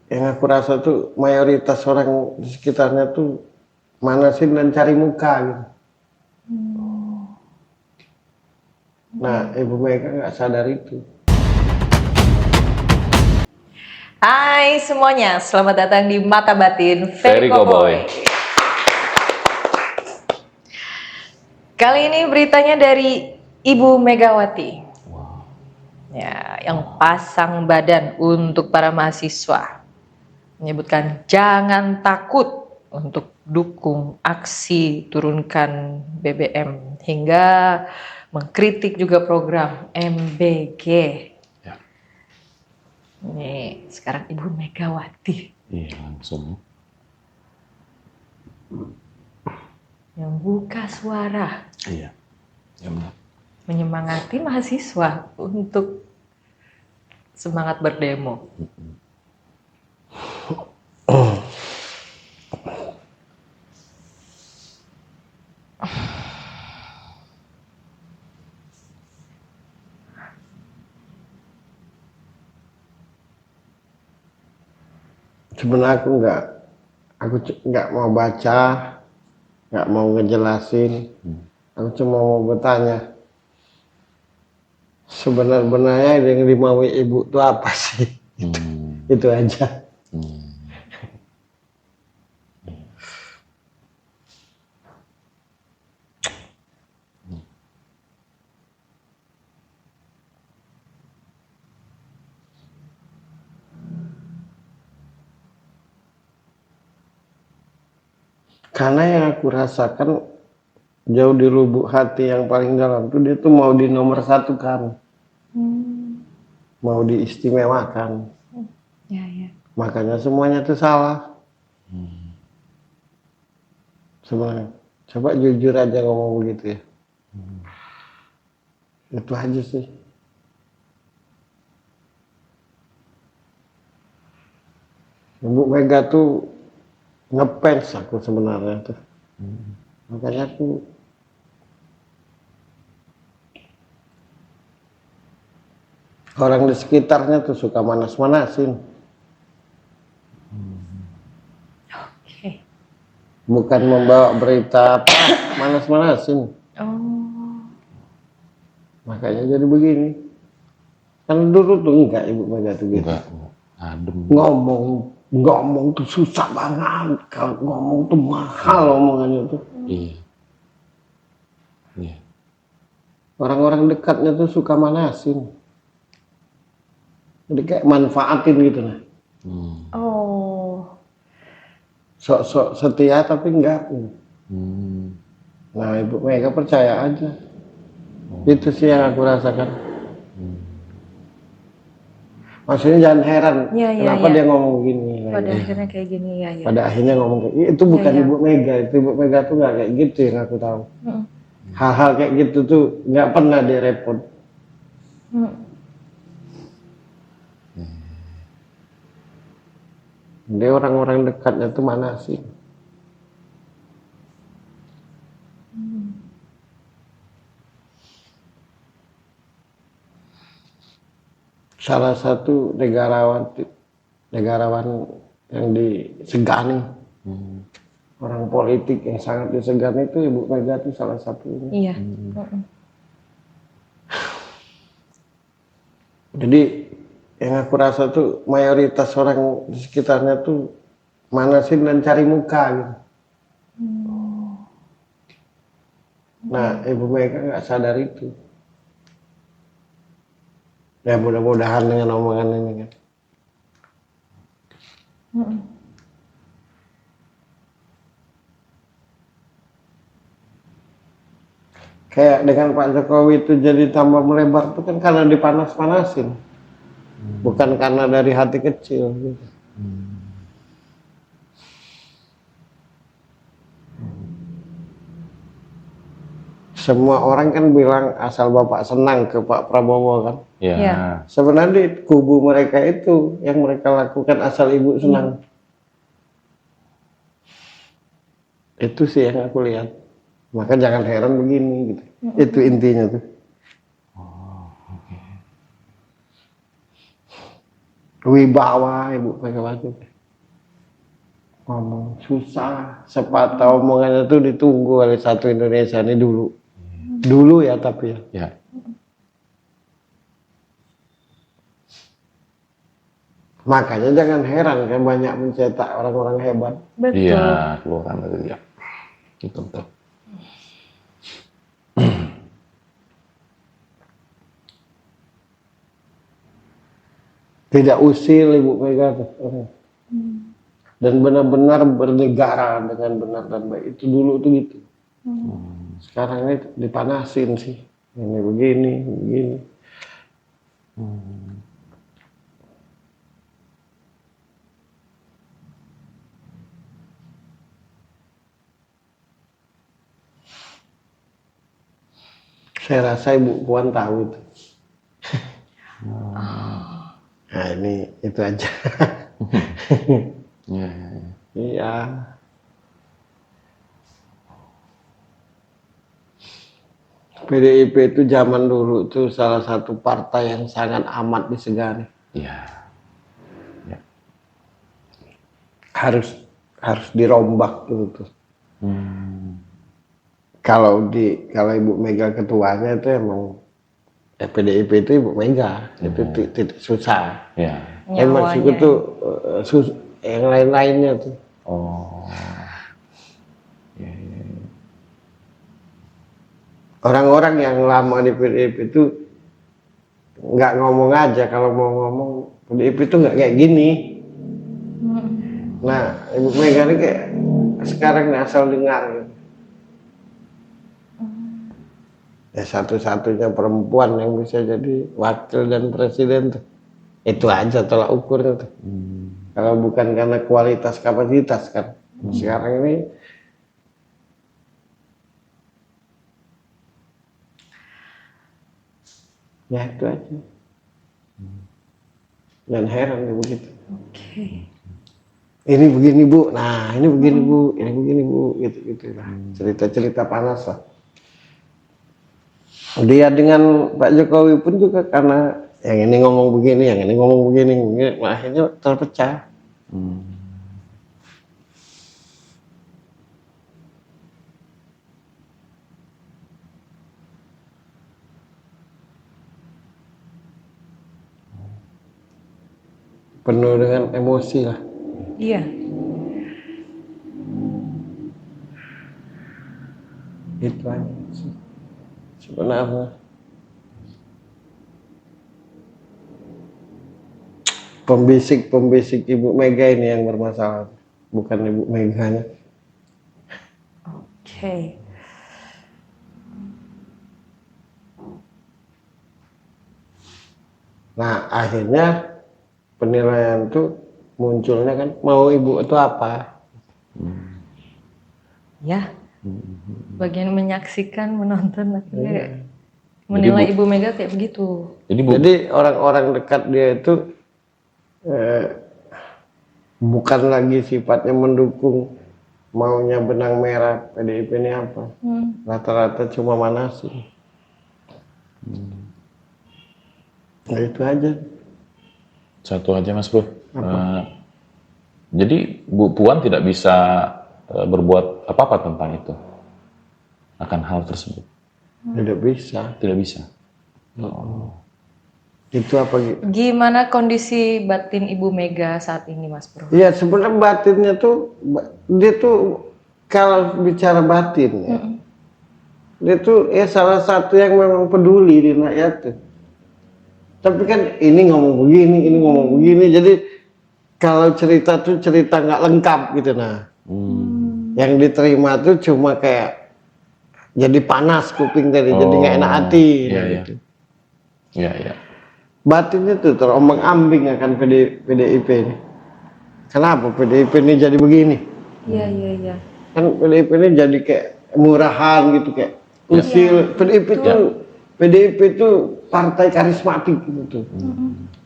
yang aku rasa tuh mayoritas orang di sekitarnya tuh manasin dan cari muka gitu. Nah, Ibu Mega nggak sadar itu. Hai semuanya, selamat datang di Mata Batin Ferry Cowboy. Kali ini beritanya dari Ibu Megawati. Ya, yang pasang badan untuk para mahasiswa. Menyebutkan jangan takut untuk dukung aksi turunkan BBM hingga mengkritik juga program MBG. Ya. Nih, sekarang Ibu Megawati Iya, langsung. yang buka suara. Iya, ya benar. Menyemangati mahasiswa untuk semangat berdemo. Sebenarnya aku nggak mau baca, nggak mau ngejelasin. Aku cuma mau bertanya, sebenarnya yang dimaui ibu itu apa sih? Itu aja. Karena yang aku rasakan jauh di lubuk hati yang paling dalam tuh dia tuh mau dinomorsatukan, mau diistimewakan. Ya, ya. Makanya semuanya tuh salah. Sebenarnya, coba jujur aja ngomong begitu ya. Itu aja sih. Ibu Mega tuh ngefans aku sebenarnya tuh. Makanya aku orang di sekitarnya tuh suka manas-manasin. Oke. Bukan membawa berita apa, manas-manasin. Oh. Makanya jadi begini. Kan dulu tuh enggak Ibu Mega tuh gitu. Enggak, adem. Ngomong tuh susah banget. Kalau ngomong tuh mahal omongannya tuh. Iya. Iya. Orang-orang dekatnya tuh suka manasin. Jadi kayak manfaatin gitu lah. Oh. Sok-sok setia tapi enggak. Nah Ibu Mega percaya aja. Itu sih yang aku rasakan. Maksudnya jangan heran. Ya, ya, kenapa ya. dia ngomong gini. Pada akhirnya kayak gini ya. Pada akhirnya ngomong kayak itu bukan Ya, ya. Ibu Mega. Itu Ibu Mega tuh nggak kayak gitu yang aku tahu. Hal-hal kayak gitu tuh nggak pernah dia repot. Dia orang-orang dekatnya tuh mana sih? Salah satu negarawan yang disegani, orang politik yang sangat disegani itu Ibu Mega itu salah satunya. Iya. Jadi yang aku rasa tuh mayoritas orang di sekitarnya tuh manasin dan cari muka gitu. Nah, Ibu Mega nggak sadar itu. Ya mudah-mudahan dengan omongan ini kan. Kayak dengan Pak Jokowi itu jadi tambah melebar itu kan karena dipanas-panasin. Bukan karena dari hati kecil gitu. Semua orang kan bilang asal Bapak senang ke Pak Prabowo kan. Iya. Ya. Sebenarnya di kubu mereka itu yang mereka lakukan asal Ibu senang. Itu sih yang aku lihat. Maka jangan heran begini gitu. Itu intinya tuh. wibawa Ibu Megawati. Ngomong susah, sepatah omongannya tuh ditunggu oleh satu Indonesia ini dulu ya, tapi ya. Ya. Makanya jangan heran kan banyak mencetak orang-orang hebat. Betul. Iya, keluaran dari ya. Itu betul. Tidak usil Ibu Mega tuh. Dan benar-benar bernegara dengan benar dan baik. Itu dulu tuh gitu. Sekarang ini dipanasin sih. Ini begini, begini. Saya rasa Ibu Puan tahu itu. Nah ini itu aja. Iya, iya, iya. Iya. PDIP itu zaman dulu tuh salah satu partai yang sangat amat disegani. Iya. Ya. Harus dirombak gitu tuh. Kalau Ibu Mega ketuanya itu emang PDIP itu Ibu Mega, itu tidak susah. Ya. Emang sih itu yang lain-lainnya tuh. Oh. Ya, ya, ya. Orang-orang yang lama di PDIP itu nggak ngomong aja, kalau mau ngomong PDIP itu nggak kayak gini. Nah, Ibu Mega ini kayak sekarang nih asal dengar gitu. Ya satu-satunya perempuan yang bisa jadi wakil dan presiden tuh. Itu aja tolak ukurnya tuh. Kalau bukan karena kualitas kapasitas kan. Sekarang ini ya itu aja. Dan heran ya begitu. Ini begini Bu, nah ini begini Bu, ini begini Bu, gitu lah. Cerita-cerita panas lah. Dia dengan Pak Jokowi pun juga karena yang ini ngomong begini, yang ini ngomong begini, akhirnya terpecah. Penuh dengan emosi lah. Iya. Itu aja sih. Sebenarnya pembisik Ibu Mega ini yang bermasalah, bukan Ibu Meganya. Oke. Nah akhirnya penilaian tuh munculnya kan mau Ibu itu apa? Ya. Bagian menyaksikan, menonton akhirnya menilai Ibu Mega kayak begitu. Jadi orang-orang dekat dia itu bukan lagi sifatnya mendukung maunya benang merah PDIP ini apa. Rata-rata cuma manasin. Nah itu aja. Satu aja Mas Bro. Jadi Bu Puan tidak bisa berbuat apa-apa tentang itu, akan hal tersebut. Tidak bisa. Tidak bisa. Itu apa gitu? Gimana kondisi batin Ibu Mega saat ini, Mas Bro? Iya sebenarnya batinnya tuh dia tuh kalau bicara batin ya, dia tuh salah satu yang memang peduli di rakyat tuh. Tapi kan ini ngomong begini, ini ngomong begini, jadi kalau cerita tuh cerita nggak lengkap gitu nah. Yang diterima tuh cuma kayak jadi panas kuping tadi, jadi nggak enak hati. Iya, gitu. Iya, iya. Batinnya tuh terombang-ambing akan PDIP ini. Kenapa PDIP ini jadi begini? Iya, iya, iya. Kan PDIP ini jadi kayak murahan gitu, kayak usil. PDIP itu partai karismatik gitu.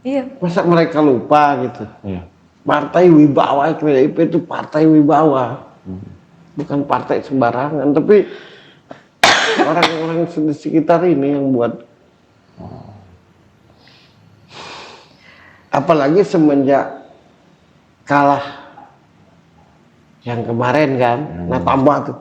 Iya. Masa mereka lupa gitu? Iya. Partai wibawa, PDIP itu partai wibawa. Bukan partai sembarangan, tapi orang-orang di sekitar ini yang buat. Apalagi semenjak kalah yang kemarin kan, nah tambah tuh.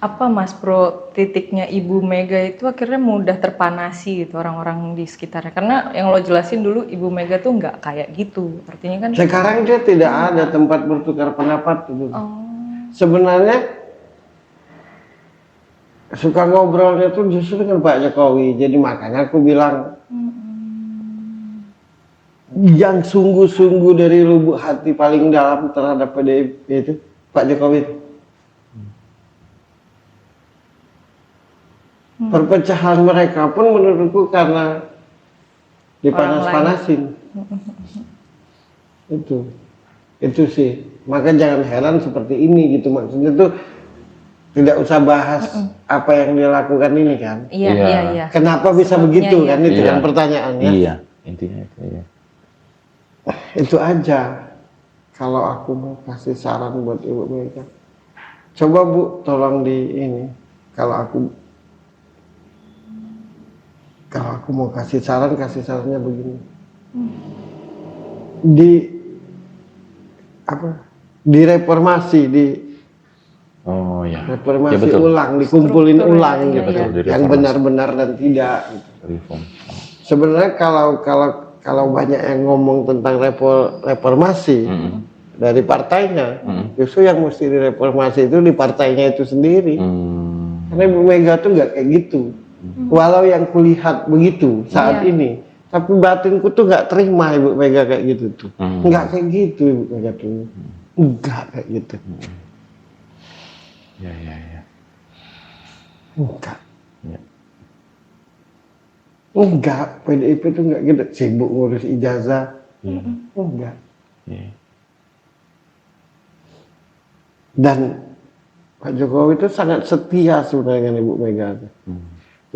Apa Mas Bro titiknya Ibu Mega itu akhirnya mudah terpanasi gitu orang-orang di sekitarnya? Karena yang lo jelasin dulu Ibu Mega tuh nggak kayak gitu, artinya kan. Sekarang dia tidak ada tempat bertukar pendapat gitu. Oh, Sebenarnya suka ngobrolnya tuh justru dengan Pak Jokowi. Jadi makanya aku bilang yang sungguh-sungguh dari lubuk hati paling dalam terhadap PDIP itu Pak Jokowi. Perpecahan mereka pun menurutku karena dipanas-panasin. Itu sih. Maka jangan heran seperti ini gitu, maksudnya tuh tidak usah bahas apa yang dia lakukan ini kan. iya. Kenapa bisa begitu kan, itu kan pertanyaannya. Iya, intinya itu ya. Itu aja. Kalau aku mau kasih saran buat Ibu Mega, coba Bu tolong di ini. Kalau aku mau kasih sarannya begini. Direformasi, Oh ya. reformasi Ya, betul. ulang, dikumpulin Struktur, ulang iya, gitu. iya. Yang Direformasi. benar-benar dan tidak gitu. Reform. Sebenarnya kalau banyak yang ngomong tentang reformasi dari partainya, justru yang mesti direformasi itu di partainya itu sendiri. Karena Ibu Mega tuh nggak kayak gitu. Walau yang kulihat begitu saat ini, tapi batinku tuh nggak terima Ibu Mega kayak gitu tuh. Nggak kayak gitu Ibu Mega tuh. Nggak kayak gitu. Ya. Enggak, PDIP tuh enggak gitu, sibuk ngurus ijazah. Enggak. Ya. Dan Pak Jokowi itu sangat setia sebenarnya dengan Ibu Mega.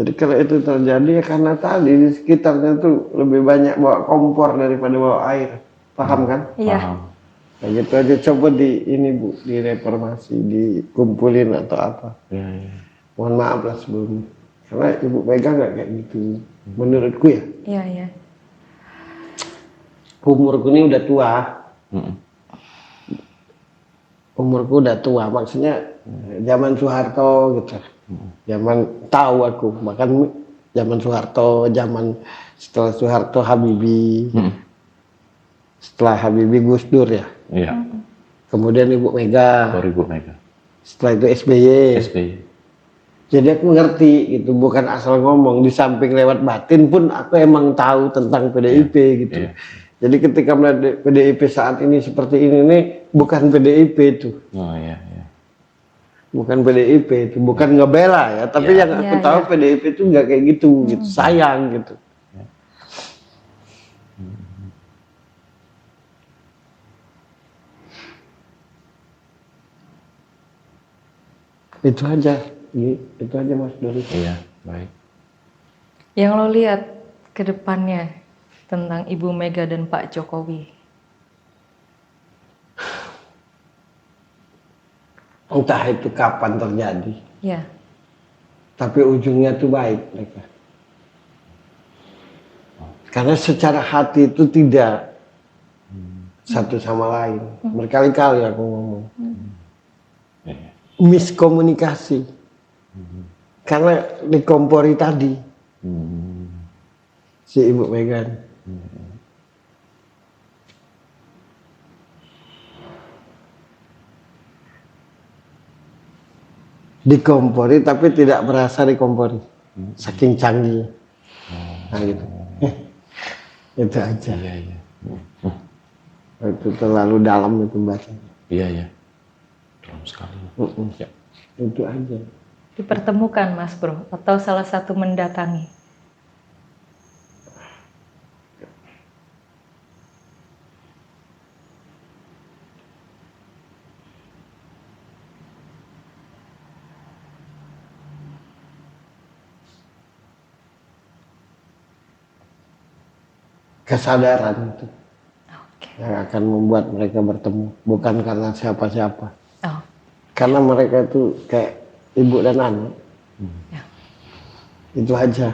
Jadi kalau itu terjadi ya karena tadi di sekitarnya tuh lebih banyak bawa kompor daripada bawa air. Paham kan? Iya. Paham. Nah, gitu aja, coba Bu, direformasi, dikumpulin atau apa. Ya. Mohon maaf lah sebelumnya. Karena Ibu Mega nggak kayak gitu. Menurutku ya. Iya. Umurku ini udah tua. Umurku udah tua, maksudnya zaman Soeharto gitu. Zaman tahu aku, bahkan zaman Soeharto, zaman setelah Soeharto Habibie. Setelah Habibie Gus Dur ya. Iya. Kemudian Ibu Mega. Baru Ibu Mega. Setelah itu SBY. Jadi aku ngerti gitu, bukan asal ngomong. Di samping lewat batin pun aku emang tahu tentang PDIP gitu. Iya. Jadi ketika melihat PDIP saat ini seperti ini nih, bukan PDIP itu. Oh iya. Bukan PDIP itu, bukan ngebela ya, tapi yang aku tahu PDIP itu nggak kayak gitu, gitu. Sayang gitu. Itu aja Mas Dori. Iya, baik. Yang lo lihat ke depannya tentang Ibu Mega dan Pak Jokowi? Entah itu kapan terjadi. Ya. Tapi ujungnya tuh baik mereka. Karena secara hati itu tidak satu sama lain. Berkali-kali aku ngomong. Miskomunikasi. Karena dikompori tadi. Si Ibu Mega. Dikompori tapi tidak merasa dikompori. Saking canggih. Nah gitu. Itu aja. Iya. Itu terlalu dalam itu bacanya. Iya. Dalam sekali. Ya. Itu aja. Dipertemukan Mas Bro atau salah satu mendatangi? Kesadaran itu yang akan membuat mereka bertemu, bukan karena siapa-siapa. Karena mereka itu kayak ibu dan anak. Ya. Itu aja.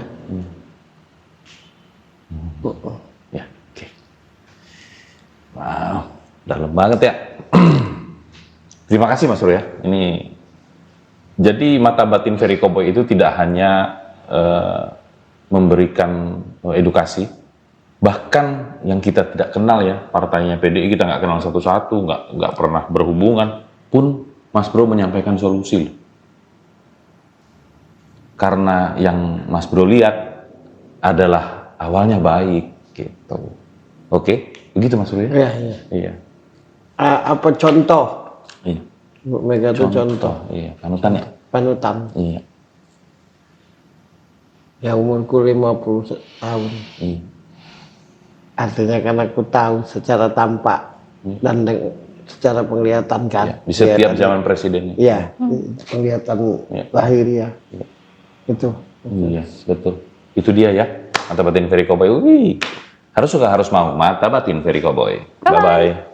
Ya, oke. Wow, dalam banget ya. Terima kasih Mas Bro ya. Ini jadi mata batin Ferry Cowboy itu tidak hanya memberikan edukasi, bahkan yang kita tidak kenal ya, partainya PDI kita nggak kenal satu-satu, nggak pernah berhubungan, pun Mas Bro menyampaikan solusi. Karena yang Mas Bro lihat adalah awalnya baik gitu. Oke, begitu Mas Bro ya? Iya, iya. Iya. Apa contoh? Iya. Bu Mega itu contoh. Iya, panutan ya. Panutan. Iya. Yang umurku 50 tahun. Iya. Artinya kan aku tahu secara tampak dan secara penglihatan kan. Iya. Di setiap zaman presiden. Iya, penglihatan Iya. lahiriah. Iya. Itu. Iya, betul. Itu dia ya. Mata batin Ferry Cowboy. Wih. Harus mau mata batin Ferry Cowboy. Bye bye.